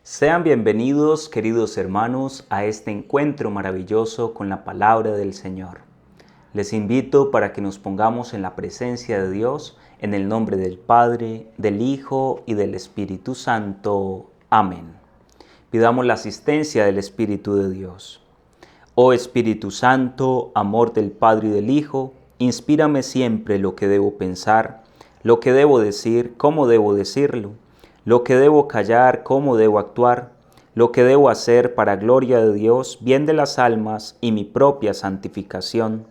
Sean bienvenidos, queridos hermanos, a este encuentro maravilloso con la palabra del Señor. Les invito para que nos pongamos en la presencia de Dios, en el nombre del Padre, del Hijo y del Espíritu Santo. Amén. Pidamos la asistencia del Espíritu de Dios. Oh Espíritu Santo, amor del Padre y del Hijo, inspírame siempre lo que debo pensar, lo que debo decir, cómo debo decirlo, lo que debo callar, cómo debo actuar, lo que debo hacer para gloria de Dios, bien de las almas y mi propia santificación.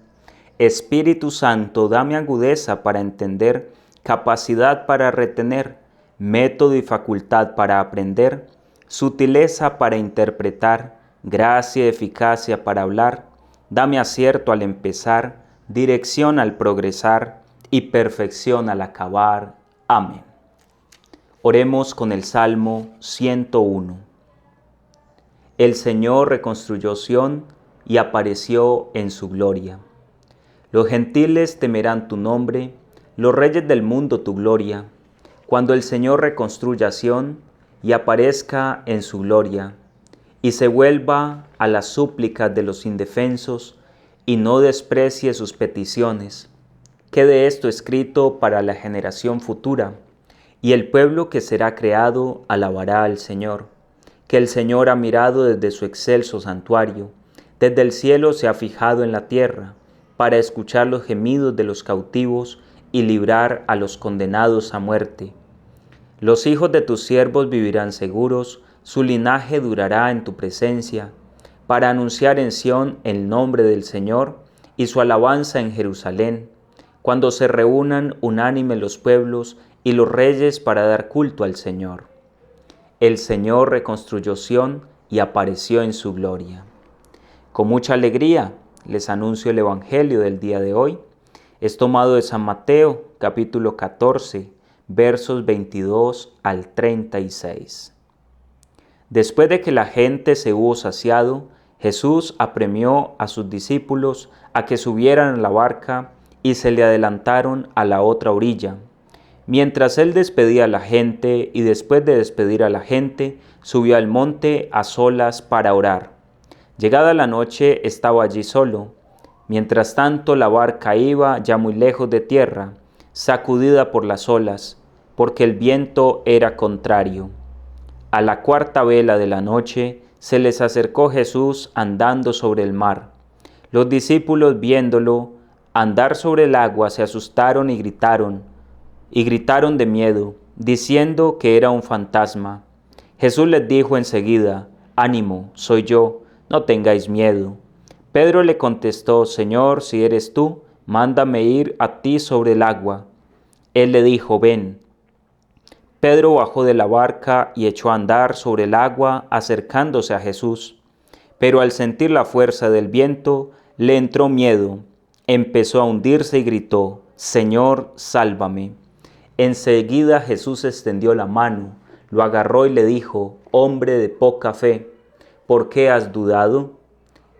Espíritu Santo, dame agudeza para entender, capacidad para retener, método y facultad para aprender, sutileza para interpretar, gracia y eficacia para hablar. Dame acierto al empezar, dirección al progresar y perfección al acabar. Amén. Oremos con el Salmo 101. El Señor reconstruyó Sión y apareció en su gloria. Los gentiles temerán tu nombre, los reyes del mundo tu gloria, cuando el Señor reconstruya Sión y aparezca en su gloria, y se vuelva a las súplicas de los indefensos y no desprecie sus peticiones. Quede esto escrito para la generación futura, y el pueblo que será creado alabará al Señor, que el Señor ha mirado desde su excelso santuario, desde el cielo se ha fijado en la tierra, para escuchar los gemidos de los cautivos y librar a los condenados a muerte. Los hijos de tus siervos vivirán seguros, su linaje durará en tu presencia, para anunciar en Sión el nombre del Señor y su alabanza en Jerusalén, cuando se reúnan unánime los pueblos y los reyes para dar culto al Señor. El Señor reconstruyó Sión y apareció en su gloria. Con mucha alegría les anuncio el Evangelio del día de hoy. Es tomado de San Mateo, capítulo 14, versos 22 al 36. Después de que la gente se hubo saciado, Jesús apremió a sus discípulos a que subieran a la barca y se le adelantaron a la otra orilla. Mientras él despedía a la gente y después de despedir a la gente, subió al monte a solas para orar. Llegada la noche estaba allí solo. Mientras tanto la barca iba ya muy lejos de tierra, sacudida por las olas, porque el viento era contrario. A la cuarta vela de la noche se les acercó Jesús andando sobre el mar. Los discípulos viéndolo andar sobre el agua se asustaron y gritaron de miedo, diciendo que era un fantasma. Jesús les dijo enseguida: «Ánimo, soy yo, no tengáis miedo». Pedro le contestó: «Señor, si eres tú, mándame ir a ti sobre el agua». Él le dijo: «Ven». Pedro bajó de la barca y echó a andar sobre el agua acercándose a Jesús. Pero al sentir la fuerza del viento, le entró miedo. Empezó a hundirse y gritó: «Señor, sálvame». Enseguida Jesús extendió la mano, lo agarró y le dijo: «Hombre de poca fe, ¿por qué has dudado?».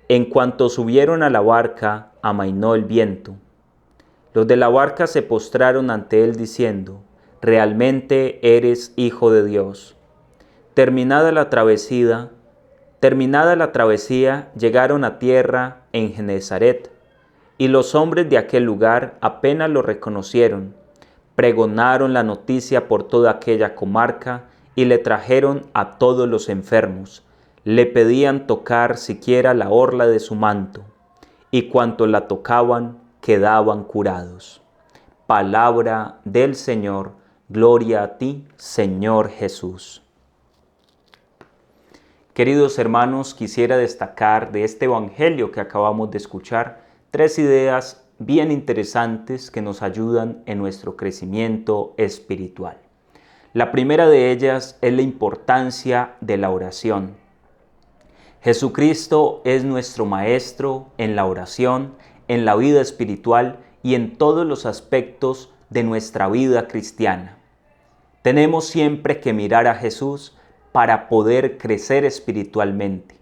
En cuanto subieron a la barca, amainó el viento. Los de la barca se postraron ante él diciendo: «Realmente eres Hijo de Dios». Terminada la travesía, llegaron a tierra en Genesaret, y los hombres de aquel lugar apenas lo reconocieron. Pregonaron la noticia por toda aquella comarca y le trajeron a todos los enfermos. Le pedían tocar siquiera la orla de su manto, y cuantos la tocaban quedaban curados. Palabra del Señor. Gloria a ti, Señor Jesús. Queridos hermanos, quisiera destacar de este Evangelio que acabamos de escuchar 3 ideas bien interesantes que nos ayudan en nuestro crecimiento espiritual. La primera de ellas es la importancia de la oración. Jesucristo es nuestro Maestro en la oración, en la vida espiritual y en todos los aspectos de nuestra vida cristiana. Tenemos siempre que mirar a Jesús para poder crecer espiritualmente.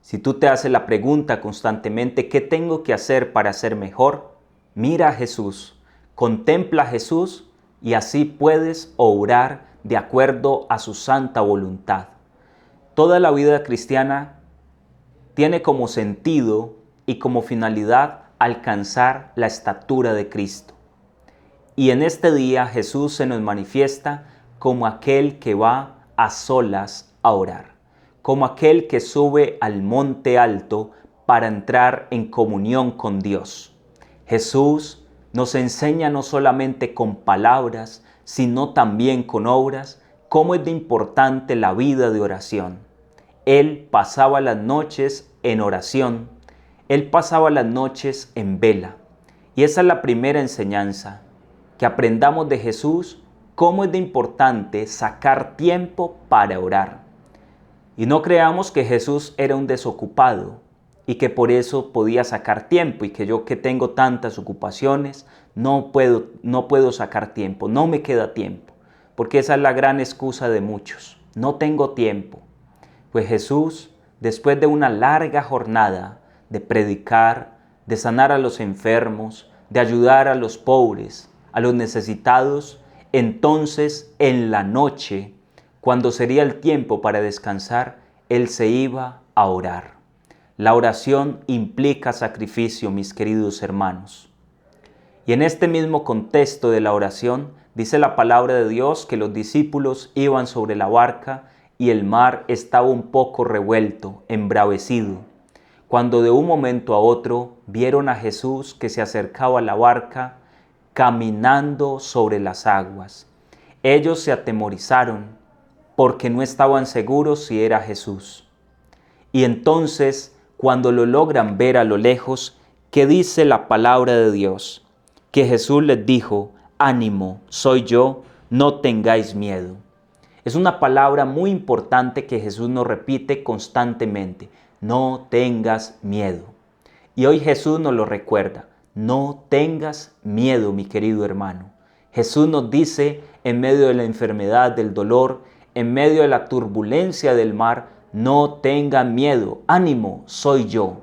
Si tú te haces la pregunta constantemente: ¿qué tengo que hacer para ser mejor? Mira a Jesús, contempla a Jesús y así puedes obrar de acuerdo a su santa voluntad. Toda la vida cristiana tiene como sentido y como finalidad alcanzar la estatura de Cristo. Y en este día Jesús se nos manifiesta como aquel que va a solas a orar, como aquel que sube al monte alto para entrar en comunión con Dios. Jesús nos enseña no solamente con palabras, sino también con obras, cómo es de importante la vida de oración. Él pasaba las noches en oración, Él pasaba las noches en vela. Y esa es la primera enseñanza, que aprendamos de Jesús cómo es de importante sacar tiempo para orar. Y no creamos que Jesús era un desocupado y que por eso podía sacar tiempo y que yo que tengo tantas ocupaciones no puedo sacar tiempo, no me queda tiempo, porque esa es la gran excusa de muchos, no tengo tiempo. Pues Jesús, después de una larga jornada de predicar, de sanar a los enfermos, de ayudar a los pobres, a los necesitados, entonces en la noche, cuando sería el tiempo para descansar, Él se iba a orar. La oración implica sacrificio, mis queridos hermanos. Y en este mismo contexto de la oración, dice la palabra de Dios que los discípulos iban sobre la barca y el mar estaba un poco revuelto, embravecido, cuando de un momento a otro vieron a Jesús que se acercaba a la barca caminando sobre las aguas. Ellos se atemorizaron porque no estaban seguros si era Jesús. Y entonces, cuando lo logran ver a lo lejos, ¿qué dice la palabra de Dios? Que Jesús les dijo: ánimo, soy yo, no tengáis miedo. Es una palabra muy importante que Jesús nos repite constantemente: no tengas miedo. Y hoy Jesús nos lo recuerda: no tengas miedo, mi querido hermano. Jesús nos dice en medio de la enfermedad, del dolor, en medio de la turbulencia del mar: no tengan miedo, ánimo, soy yo.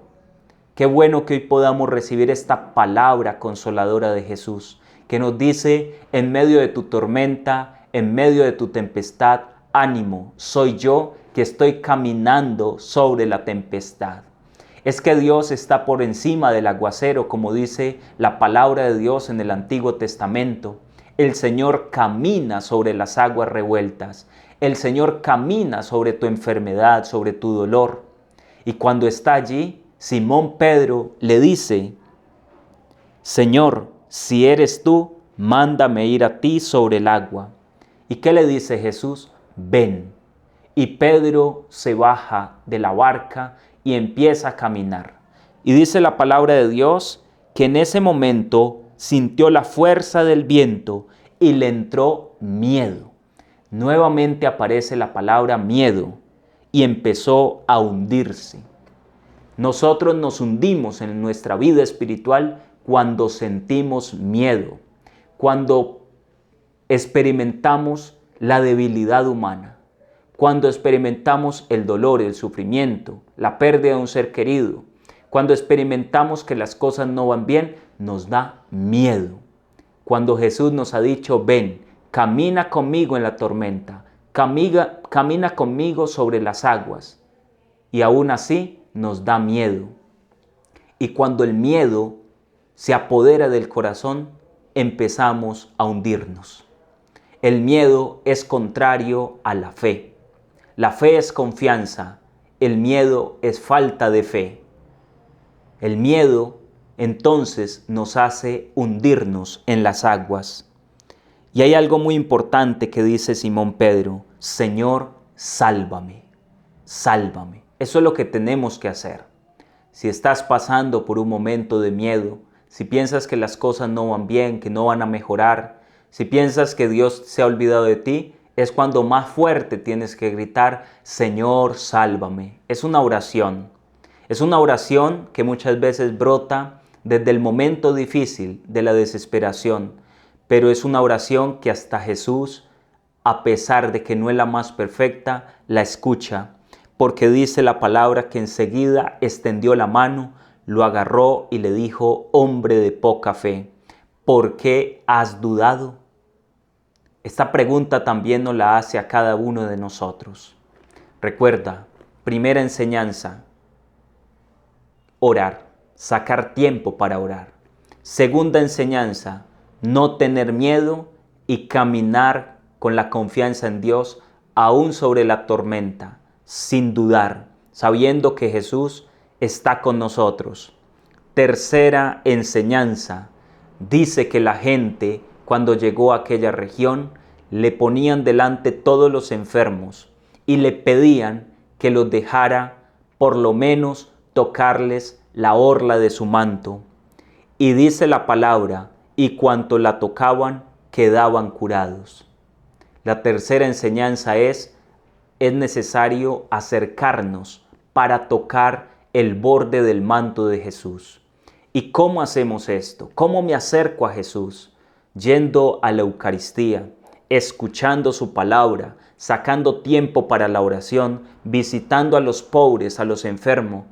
Qué bueno que hoy podamos recibir esta palabra consoladora de Jesús, que nos dice en medio de tu tormenta, en medio de tu tempestad: ánimo, soy yo que estoy caminando sobre la tempestad. Es que Dios está por encima del aguacero, como dice la palabra de Dios en el Antiguo Testamento. El Señor camina sobre las aguas revueltas. El Señor camina sobre tu enfermedad, sobre tu dolor. Y cuando está allí, Simón Pedro le dice: Señor, si eres tú, mándame ir a ti sobre el agua. ¿Y qué le dice Jesús? Ven. Y Pedro se baja de la barca y empieza a caminar. Y dice la palabra de Dios que en ese momento sintió la fuerza del viento y le entró miedo. Nuevamente aparece la palabra miedo y empezó a hundirse. Nosotros nos hundimos en nuestra vida espiritual cuando sentimos miedo, cuando experimentamos la debilidad humana, cuando experimentamos el dolor, el sufrimiento, la pérdida de un ser querido, cuando experimentamos que las cosas no van bien, nos da miedo. Cuando Jesús nos ha dicho: ven, camina conmigo en la tormenta, camina conmigo sobre las aguas, y aún así nos da miedo. Y cuando el miedo se apodera del corazón, empezamos a hundirnos. El miedo es contrario a la fe. La fe es confianza, el miedo es falta de fe. El miedo entonces nos hace hundirnos en las aguas. Y hay algo muy importante que dice Simón Pedro: Señor, sálvame, sálvame. Eso es lo que tenemos que hacer. Si estás pasando por un momento de miedo, si piensas que las cosas no van bien, que no van a mejorar, si piensas que Dios se ha olvidado de ti, es cuando más fuerte tienes que gritar: Señor, sálvame. Es una oración. Es una oración que muchas veces brota desde el momento difícil de la desesperación, pero es una oración que hasta Jesús, a pesar de que no es la más perfecta, la escucha, porque dice la palabra que enseguida extendió la mano, lo agarró y le dijo: hombre de poca fe, ¿por qué has dudado? Esta pregunta también nos la hace a cada uno de nosotros. Recuerda, primera enseñanza, orar, sacar tiempo para orar. Segunda enseñanza, no tener miedo y caminar con la confianza en Dios, aún sobre la tormenta, sin dudar, sabiendo que Jesús está con nosotros. Tercera enseñanza, dice que la gente, cuando llegó a aquella región, le ponían delante todos los enfermos y le pedían que los dejara por lo menos tocarles la orla de su manto. Y dice la palabra, y cuanto la tocaban, quedaban curados. La tercera enseñanza es necesario acercarnos para tocar el borde del manto de Jesús. ¿Y cómo hacemos esto? ¿Cómo me acerco a Jesús? Yendo a la Eucaristía, escuchando su palabra, sacando tiempo para la oración, visitando a los pobres, a los enfermos,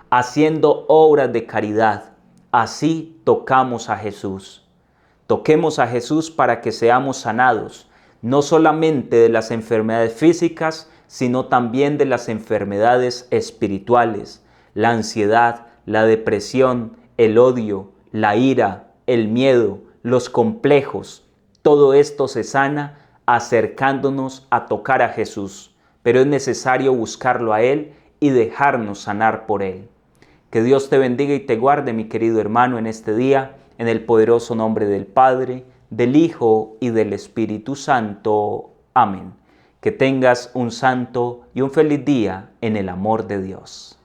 haciendo obras de caridad. Así tocamos a Jesús. Toquemos a Jesús para que seamos sanados, no solamente de las enfermedades físicas, sino también de las enfermedades espirituales, la ansiedad, la depresión, el odio, la ira, el miedo, los complejos. Todo esto se sana acercándonos a tocar a Jesús, pero es necesario buscarlo a Él y dejarnos sanar por Él. Que Dios te bendiga y te guarde, mi querido hermano, en este día, en el poderoso nombre del Padre, del Hijo y del Espíritu Santo. Amén. Que tengas un santo y un feliz día en el amor de Dios.